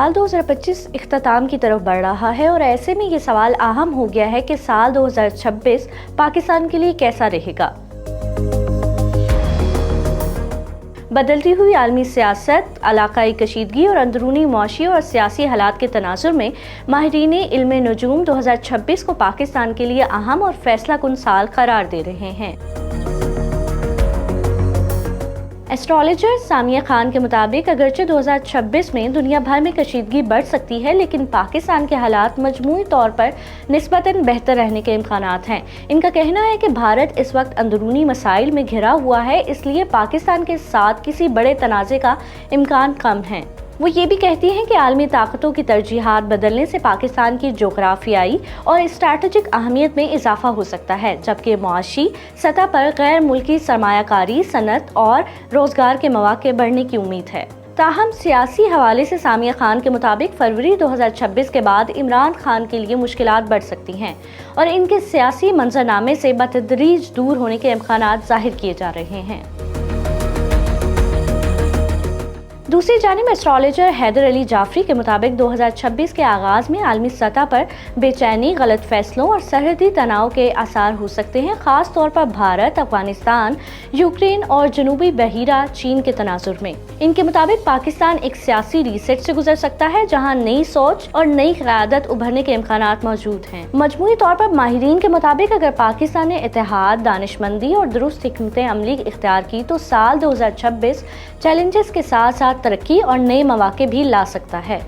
साल 2025 इख्तिताम की तरफ बढ़ रहा है और ऐसे में ये सवाल अहम हो गया है कि साल 2026 पाकिस्तान के लिए कैसा रहेगा। बदलती हुई आलमी सियासत, इलाकाई कशीदगी और अंदरूनी मुआशी और सियासी हालात के तनाजुर में माहिरीन इल्म नजूम 2026 को पाकिस्तान के लिए अहम और फैसला कुन साल करार दे रहे हैं। एस्ट्रोलॉजर सामिया खान के मुताबिक अगरचे 2026 में दुनिया भर में कशीदगी बढ़ सकती है, लेकिन पाकिस्तान के हालात मजमूई तौर पर निस्बतन बेहतर रहने के इम्कानात हैं। इनका कहना है कि भारत इस वक्त अंदरूनी मसाइल में घिरा हुआ है, इसलिए पाकिस्तान के साथ किसी बड़े तनाज़े का इम्कान कम है। वो ये भी कहती हैं कि आलमी ताकतों की तरजीहात बदलने से पाकिस्तान की जोग्राफियाई और स्ट्रैटेजिक अहमियत में इजाफा हो सकता है, जबकि मुआशी सतह पर गैर मुल्की सरमायाकारी, सनत और रोजगार के मौके बढ़ने की उम्मीद है। ताहम सियासी हवाले से सामिया खान के मुताबिक फरवरी 2026 के बाद इमरान खान के लिए मुश्किलात बढ़ सकती हैं और इनके सियासी मंजरनामे से बतदरीज दूर होने के इम्कानात जाहिर किए जा रहे हैं। दूसरी जानिब एस्ट्रोलॉजर हैदर अली जाफरी के मुताबिक 2026 के आगाज़ में आलमी सतह पर बेचैनी, गलत फैसलों और सरहदी तनाव के आसार हो सकते हैं, ख़ास तौर पर भारत, अफगानिस्तान, यूक्रेन और जनूबी बहीरा चीन के तनाजुर में। इनके मुताबिक पाकिस्तान एक सियासी रीसेट से गुजर सकता है, जहां नई सोच और नई क़यादत उभरने के इम्कानात मौजूद हैं। मजमूई तौर पर माहिरीन के मुताबिक अगर पाकिस्तान ने इत्तेहाद, दानिशमंदी और दुरुस्त हिकमत अमली इख्तियार की तो साल 2026 चैलेंजेस के साथ साथ तरक्की और नए मौके भी ला सकता है।